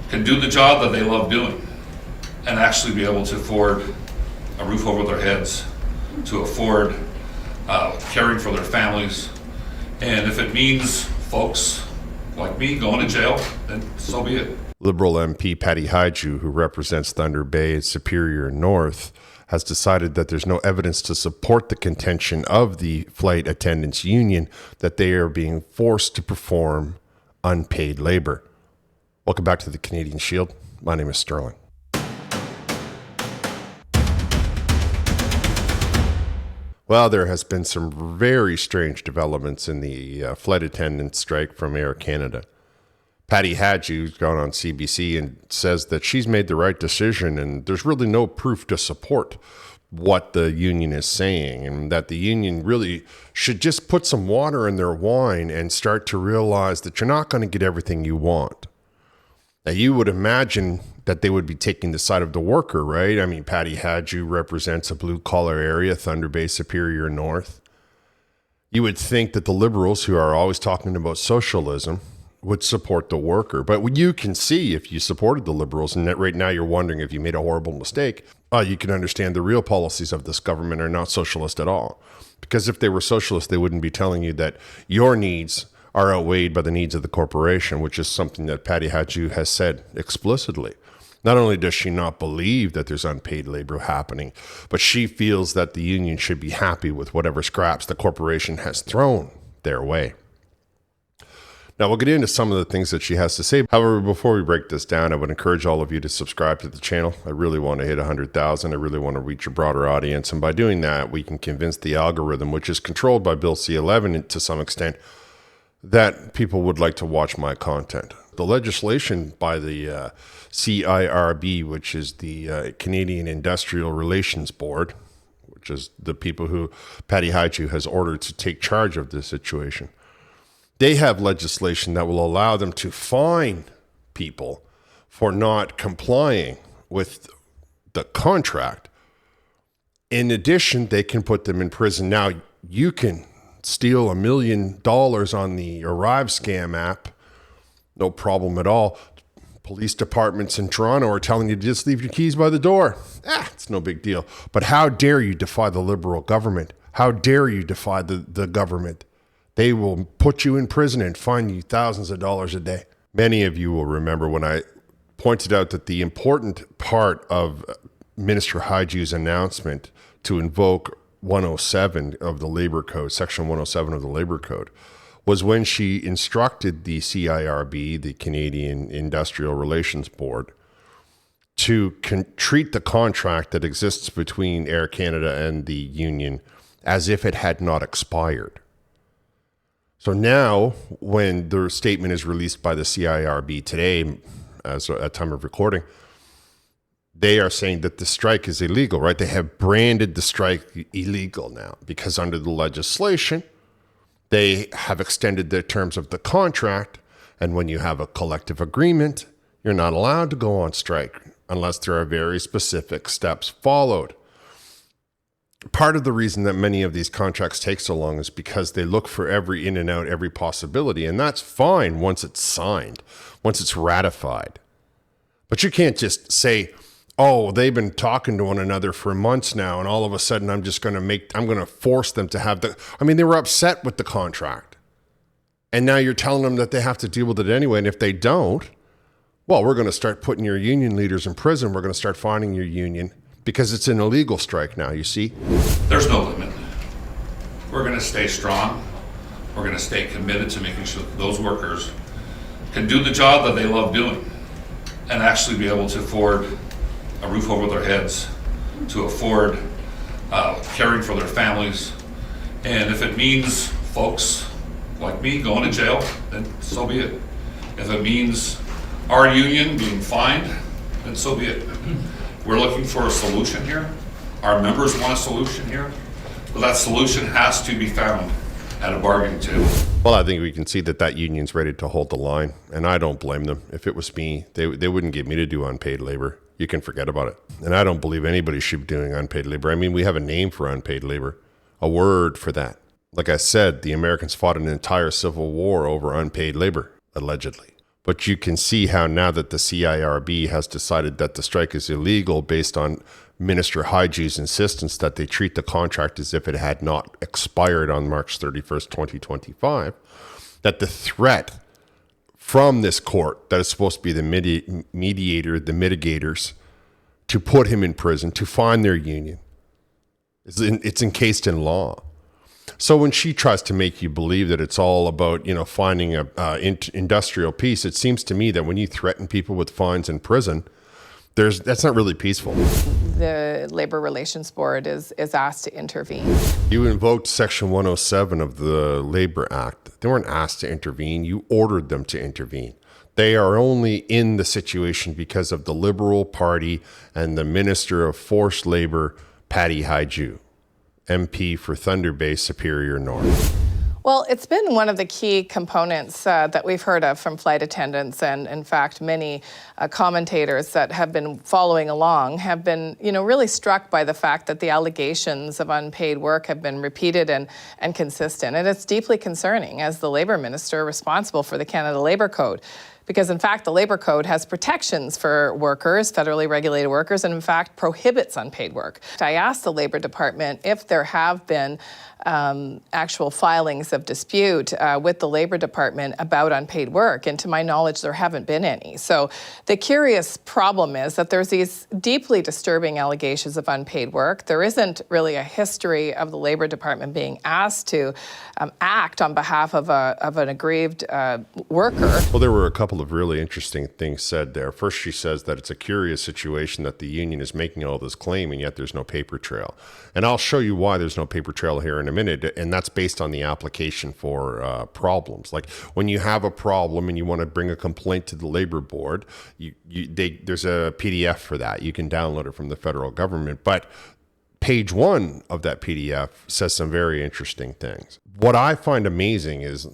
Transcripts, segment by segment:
can do the job that they love doing and actually be able to afford a roof over their heads, to afford caring for their families. And if it means folks like me going to jail, then so be it. Liberal MP Patty Hajdu, who represents Thunder Bay and Superior North, has decided that there's no evidence to support the contention of the flight attendants union that they are being forced to perform unpaid labor. Welcome back to the Canadian Shield. My name is Sterling. Well, there has been some very strange developments in the flight attendant strike from Air Canada. Patty Hajdu's gone on CBC and says that she's made the right decision and there's really no proof to support what the union is saying, and that the union really should just put some water in their wine and start to realize that you're not going to get everything you want. Now, you would imagine that they would be taking the side of the worker, right? I mean, Patty Hajdu represents a blue-collar area, Thunder Bay, Superior North. You would think that the Liberals, who are always talking about socialism, would support the worker. But you can see if you supported the Liberals, and that right now you're wondering if you made a horrible mistake, you can understand the real policies of this government are not socialist at all. Because if they were socialist, they wouldn't be telling you that your needs are outweighed by the needs of the corporation, which is something that Patty Hajdu has said explicitly. Not only does she not believe that there's unpaid labor happening, but she feels that the union should be happy with whatever scraps the corporation has thrown their way. Now, we'll get into some of the things that she has to say. However, before we break this down, I would encourage all of you to subscribe to the channel. I really want to hit 100,000. I really want to reach a broader audience. And by doing that, we can convince the algorithm, which is controlled by Bill C-11 to some extent, that people would like to watch my content. The legislation by the CIRB, which is the Canadian Industrial Relations Board, which is the people who Patty Hajdu has ordered to take charge of this situation, they have legislation that will allow them to fine people for not complying with the contract. In addition, they can put them in prison. Now, you can steal $1 million on the Arrive scam app, no problem at all. Police departments in Toronto are telling you to just leave your keys by the door. It's no big deal. But how dare you defy the Liberal government? How dare you defy the government? They will put you in prison and fine you thousands of dollars a day. Many of you will remember when I pointed out that the important part of Minister Hajdu's announcement to invoke 107 of the Labor Code, Section 107 of the Labor Code, was when she instructed the CIRB, the Canadian Industrial Relations Board, to treat the contract that exists between Air Canada and the union as if it had not expired. So now, when the statement is released by the CIRB today, as at time of recording, they are saying that the strike is illegal, right? They have branded the strike illegal now because under the legislation, they have extended the terms of the contract. And when you have a collective agreement, you're not allowed to go on strike unless there are very specific steps followed. Part of the reason that many of these contracts take so long is because they look for every in and out, every possibility. And that's fine once it's signed, once it's ratified. But you can't just say, oh, they've been talking to one another for months now, and all of a sudden I'm going to force them to have they were upset with the contract. And now you're telling them that they have to deal with it anyway. And if they don't, well, we're going to start putting your union leaders in prison. We're going to start fining your union because it's an illegal strike now, you see? There's no limit. We're going to stay strong. We're going to stay committed to making sure that those workers can do the job that they love doing and actually be able to afford a roof over their heads, to afford caring for their families. And if it means folks like me going to jail, then so be it. If it means our union being fined, then so be it. We're looking for a solution here. Our members want a solution here, but that solution has to be found at a bargaining table. Well, I think we can see that union's ready to hold the line, and I don't blame them. If it was me, they wouldn't get me to do unpaid labor. You can forget about it. And I don't believe anybody should be doing unpaid labor. I mean, we have a name for unpaid labor, a word for that. Like I said, the Americans fought an entire civil war over unpaid labor, allegedly. But you can see how now that the CIRB has decided that the strike is illegal based on Minister Haiju's insistence that they treat the contract as if it had not expired on March 31st, 2025, that the threat from this court that is supposed to be the mediator, the mitigators, to put him in prison, to fine their union, it's encased in law. So when she tries to make you believe that it's all about, finding industrial peace, it seems to me that when you threaten people with fines in prison, that's not really peaceful. The Labor Relations Board is asked to intervene. You invoked Section 107 of the Labor Act. They weren't asked to intervene. You ordered them to intervene. They are only in the situation because of the Liberal Party and the Minister of Forced Labor, Patty Haiju, MP for Thunder Bay, Superior North. Well, it's been one of the key components that we've heard of from flight attendants, and in fact, many commentators that have been following along have been, really struck by the fact that the allegations of unpaid work have been repeated and consistent. And it's deeply concerning as the Labour Minister responsible for the Canada Labour Code. Because in fact, the Labour Code has protections for workers, federally regulated workers, and in fact prohibits unpaid work. I asked the Labour Department if there have been actual filings of dispute with the Labour Department about unpaid work, and to my knowledge, there haven't been any. So the curious problem is that there's these deeply disturbing allegations of unpaid work. There isn't really a history of the Labour Department being asked to act on behalf of an aggrieved worker. Well, there were a couple of really interesting things said there. First, she says that it's a curious situation that the union is making all this claim and yet there's no paper trail. And I'll show you why there's no paper trail here in a minute. And that's based on the application for problems. Like when you have a problem and you want to bring a complaint to the labor board, there's a PDF for that. You can download it from the federal government. But page 1 of that PDF says some very interesting things. What I find amazing is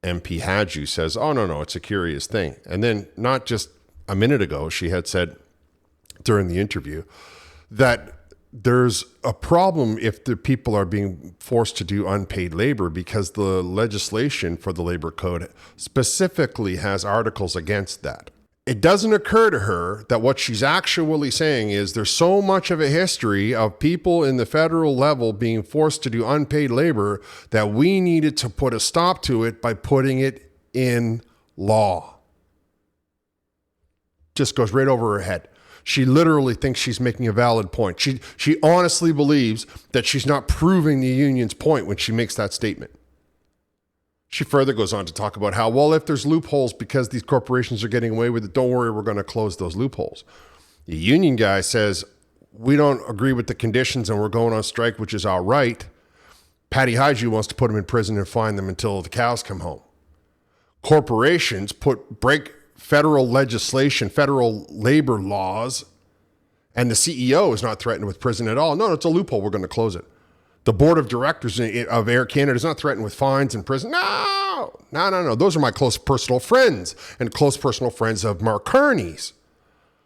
MP Haiju says, oh, no, it's a curious thing. And then not just a minute ago, she had said during the interview that there's a problem if the people are being forced to do unpaid labor because the legislation for the labor code specifically has articles against that. It doesn't occur to her that what she's actually saying is there's so much of a history of people in the federal level being forced to do unpaid labor that we needed to put a stop to it by putting it in law. Just goes right over her head. She literally thinks she's making a valid point. She honestly believes that she's not proving the union's point when she makes that statement. She further goes on to talk about how, well, if there's loopholes because these corporations are getting away with it, don't worry, we're going to close those loopholes. The union guy says, we don't agree with the conditions and we're going on strike, which is our right. Patty Haiju wants to put them in prison and fine them until the cows come home. Corporations break federal legislation, federal labor laws, and the CEO is not threatened with prison at all. No, it's a loophole. We're going to close it. The board of directors of Air Canada is not threatened with fines and prison. No. Those are my close personal friends and close personal friends of Mark Kearney's.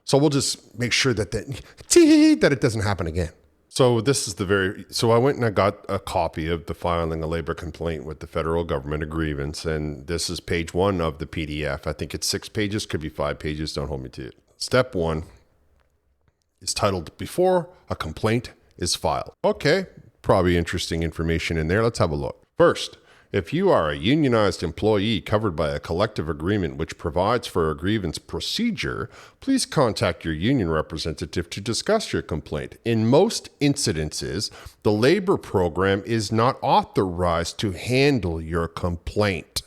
So we'll just make sure that it doesn't happen again. So so I went and I got a copy of the filing a labor complaint with the federal government, a grievance, and this is page 1 of the PDF. I think it's 6 pages, could be 5 pages, don't hold me to it. Step 1 is titled Before a Complaint is Filed. Okay, probably interesting information in there. Let's have a look. First, if you are a unionized employee covered by a collective agreement which provides for a grievance procedure, please contact your union representative to discuss your complaint. In most incidences, the labor program is not authorized to handle your complaint.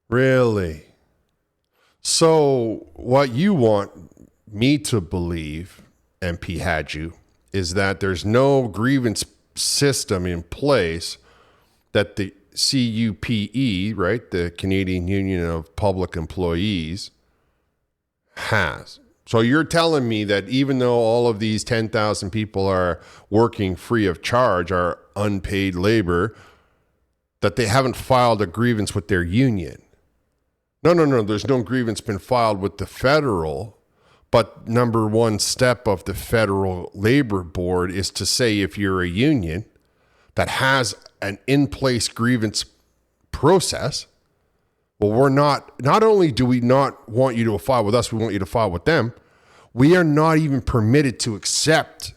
Really? So what you want me to believe, MP Haiju, is that there's no grievance system in place that the CUPE, right, the Canadian Union of Public Employees, has. So you're telling me that even though all of these 10,000 people are working free of charge, are unpaid labor, that they haven't filed a grievance with their union? No, there's no grievance been filed with the federal, but number 1 step of the Federal Labor Board is to say if you're a union that has an in-place grievance process, Well, not only do we not want you to file with us, we want you to file with them. We are not even permitted to accept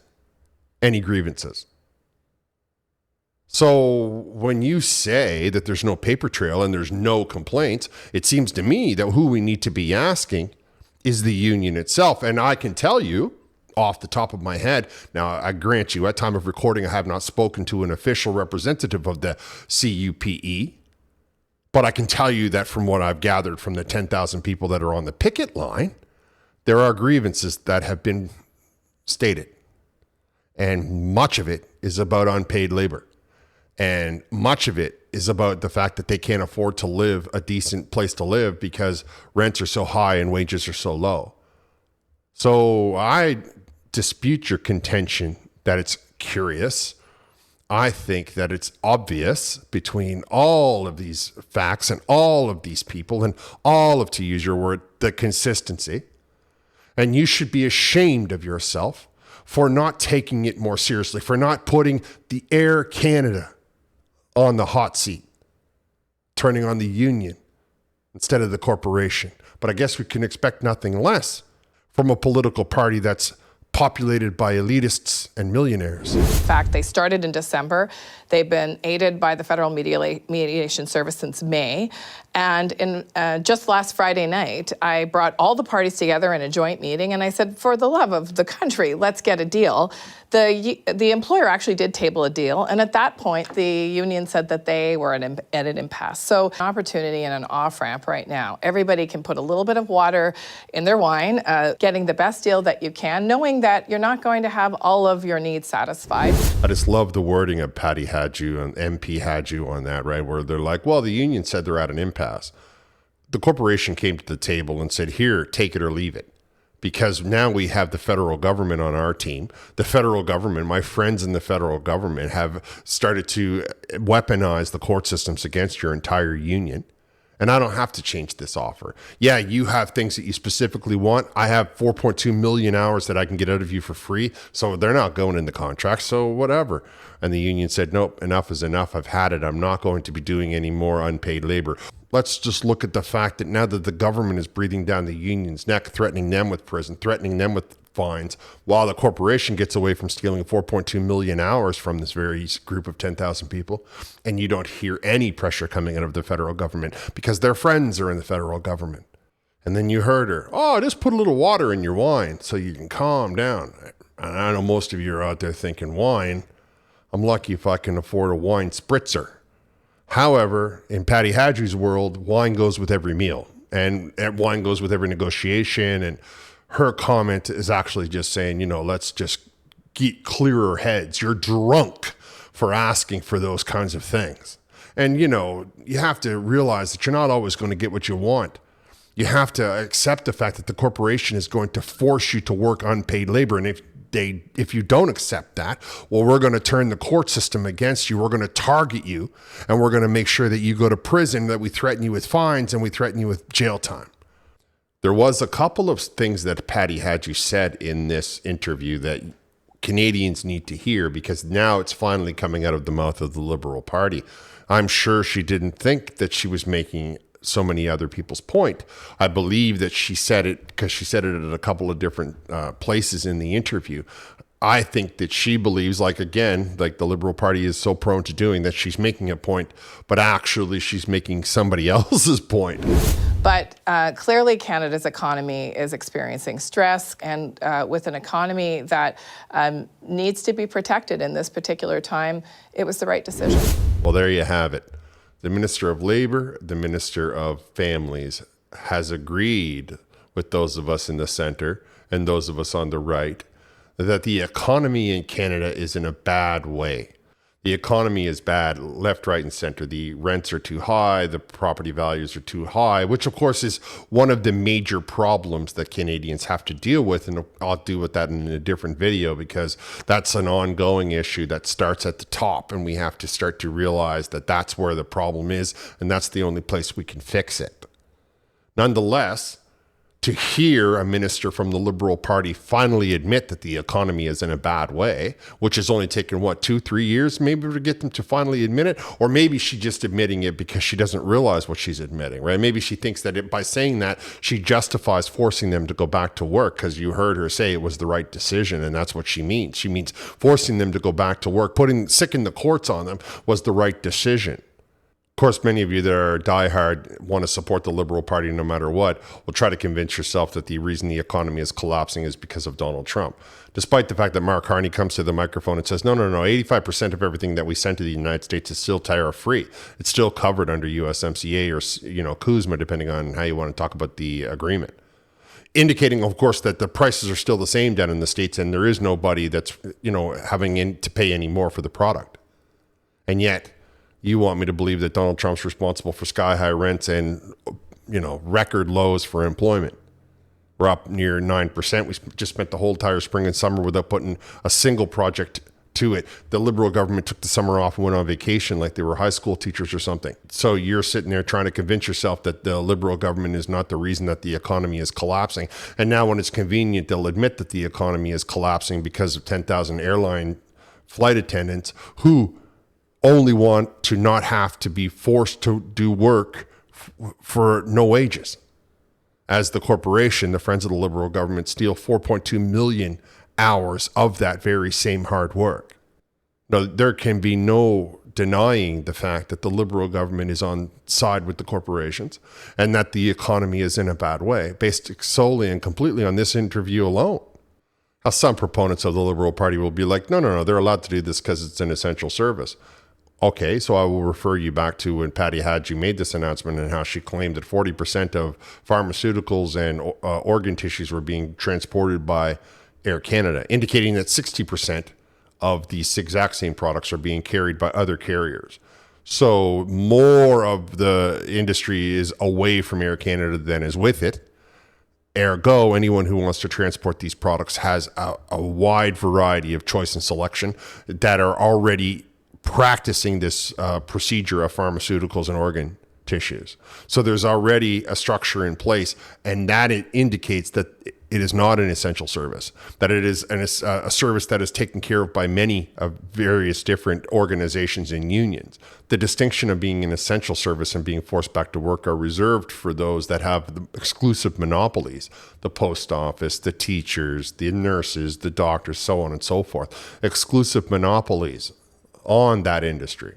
any grievances. So when you say that there's no paper trail and there's no complaints, it seems to me that who we need to be asking is the union itself. And I can tell you off the top of my head, now I grant you at time of recording, I have not spoken to an official representative of the CUPE, but I can tell you that from what I've gathered from the 10,000 people that are on the picket line, there are grievances that have been stated. And much of it is about unpaid labor. And much of it is about the fact that they can't afford to live a decent place to live because rents are so high and wages are so low. So I dispute your contention that it's curious. I think that it's obvious between all of these facts and all of these people and all of, to use your word, the consistency. And you should be ashamed of yourself for not taking it more seriously, for not putting the Air Canada on the hot seat, turning on the union instead of the corporation. But I guess we can expect nothing less from a political party that's populated by elitists and millionaires. In fact, they started in December. They've been aided by the Federal Mediation Service since May. And in just last Friday night, I brought all the parties together in a joint meeting, and I said, for the love of the country, let's get a deal. The employer actually did table a deal, and at that point, the union said that they were at an impasse. So an opportunity and an off-ramp right now. Everybody can put a little bit of water in their wine, getting the best deal that you can, knowing that you're not going to have all of your needs satisfied. I just love the wording of Patty had you and MP had you on that, right? Where they're like, well, the union said they're at an impasse. The corporation came to the table and said, here, take it or leave it. Because now we have the federal government on our team. The federal government, my friends in the federal government have started to weaponize the court systems against your entire union. And I don't have to change this offer. Yeah, you have things that you specifically want. I have 4.2 million hours that I can get out of you for free. So they're not going in the contract. So whatever. And the union said, nope, enough is enough. I've had it. I'm not going to be doing any more unpaid labor. Let's just look at the fact that now that the government is breathing down the union's neck, threatening them with prison, threatening them with fines, while the corporation gets away from stealing 4.2 million hours from this very group of 10,000 people, and you don't hear any pressure coming out of the federal government because their friends are in the federal government. And then you heard her, oh, just put a little water in your wine so you can calm down. And I know most of you are out there thinking, wine, I'm lucky if I can afford a wine spritzer. However, in Patty Hadji's world, wine goes with every meal, and wine goes with every negotiation. And her comment is actually just saying, let's just get clearer heads. You're drunk for asking for those kinds of things. And, you have to realize that you're not always going to get what you want. You have to accept the fact that the corporation is going to force you to work unpaid labor. And if you don't accept that, well, we're going to turn the court system against you. We're going to target you, and we're going to make sure that you go to prison, that we threaten you with fines, and we threaten you with jail time. There was a couple of things that Patty Hadji said in this interview that Canadians need to hear, because now it's finally coming out of the mouth of the Liberal Party. I'm sure she didn't think that she was making so many other people's point. I believe that she said it because she said it at a couple of different places in the interview. I think that she believes, like the Liberal Party is so prone to doing, that she's making a point, but actually she's making somebody else's point. But clearly Canada's economy is experiencing stress, and with an economy that needs to be protected in this particular time, it was the right decision. Well, there you have it. The Minister of Labor, the Minister of Families has agreed with those of us in the center and those of us on the right that the economy in Canada is in a bad way. The economy is bad, left, right, and center. The rents are too high, the property values are too high, which of course is one of the major problems that Canadians have to deal with. And I'll deal with that in a different video, because that's an ongoing issue that starts at the top, and we have to start to realize that that's where the problem is, and that's the only place we can fix it. Nonetheless, to hear a minister from the Liberal Party finally admit that the economy is in a bad way, which has only taken, 2-3 years maybe to get them to finally admit it? Or maybe she's just admitting it because she doesn't realize what she's admitting, right? Maybe she thinks that by saying that, she justifies forcing them to go back to work because you heard her say it was the right decision, and that's what she means. She means forcing them to go back to work, sicking the courts on them was the right decision. Of course, many of you that are diehard want to support the Liberal Party no matter what will try to convince yourself that the reason the economy is collapsing is because of Donald Trump. Despite the fact that Mark Carney comes to the microphone and says, no, 85% of everything that we send to the United States is still tariff-free. It's still covered under USMCA or, CUSMA, depending on how you want to talk about the agreement. Indicating, of course, that the prices are still the same down in the States and there is nobody that's, having to pay any more for the product. And yet, you want me to believe that Donald Trump's responsible for sky-high rents and, record lows for employment. We're up near 9%. We just spent the whole entire spring and summer without putting a single project to it. The Liberal government took the summer off and went on vacation like they were high school teachers or something. So you're sitting there trying to convince yourself that the Liberal government is not the reason that the economy is collapsing. And now when it's convenient, they'll admit that the economy is collapsing because of 10,000 airline flight attendants who only want to not have to be forced to do work for no wages. As the corporation, the Friends of the Liberal government, steal 4.2 million hours of that very same hard work. Now, there can be no denying the fact that the Liberal government is on side with the corporations and that the economy is in a bad way, based solely and completely on this interview alone. Now, some proponents of the Liberal Party will be like, no, they're allowed to do this because it's an essential service. Okay, so I will refer you back to when Patty Hadji made this announcement and how she claimed that 40% of pharmaceuticals and organ tissues were being transported by Air Canada, indicating that 60% of these exact same products are being carried by other carriers. So more of the industry is away from Air Canada than is with it. Ergo, anyone who wants to transport these products has a wide variety of choice and selection that are already practicing this procedure of pharmaceuticals and organ tissues. So there's already a structure in place, and that it indicates that it is not an essential service, that it is a service that is taken care of by many of various different organizations and unions. The distinction of being an essential service and being forced back to work are reserved for those that have the exclusive monopolies, the post office, the teachers, the nurses, the doctors, so on and so forth. Exclusive monopolies on that industry.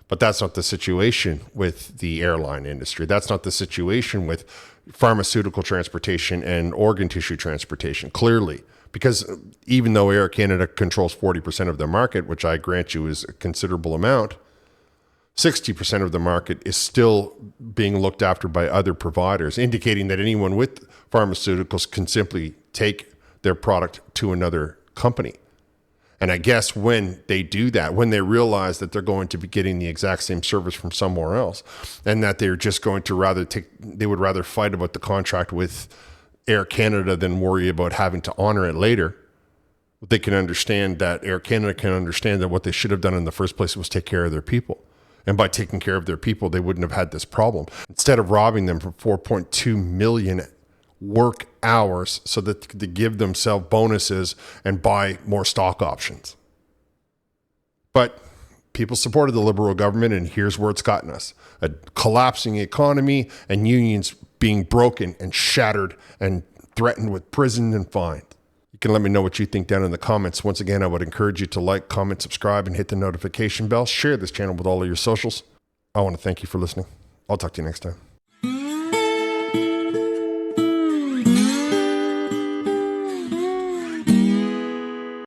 But that's not the situation with the airline industry. That's not the situation with pharmaceutical transportation and organ tissue transportation, clearly. Because even though Air Canada controls 40% of the market, which I grant you is a considerable amount, 60% of the market is still being looked after by other providers, indicating that anyone with pharmaceuticals can simply take their product to another company. And I guess when they do that, when they realize that they're going to be getting the exact same service from somewhere else, and that they're just going to they would rather fight about the contract with Air Canada than worry about having to honor it later, they can understand that Air Canada can understand that what they should have done in the first place was take care of their people. And by taking care of their people, they wouldn't have had this problem. Instead of robbing them for 4.2 million work hours so that they give themselves bonuses and buy more stock options. But people supported the Liberal government, and here's where it's gotten us. A collapsing economy and unions being broken and shattered and threatened with prison and fines. You can let me know what you think down in the comments. Once again, I would encourage you to like, comment, subscribe, and hit the notification bell. Share this channel with all of your socials. I want to thank you for listening. I'll talk to you next time.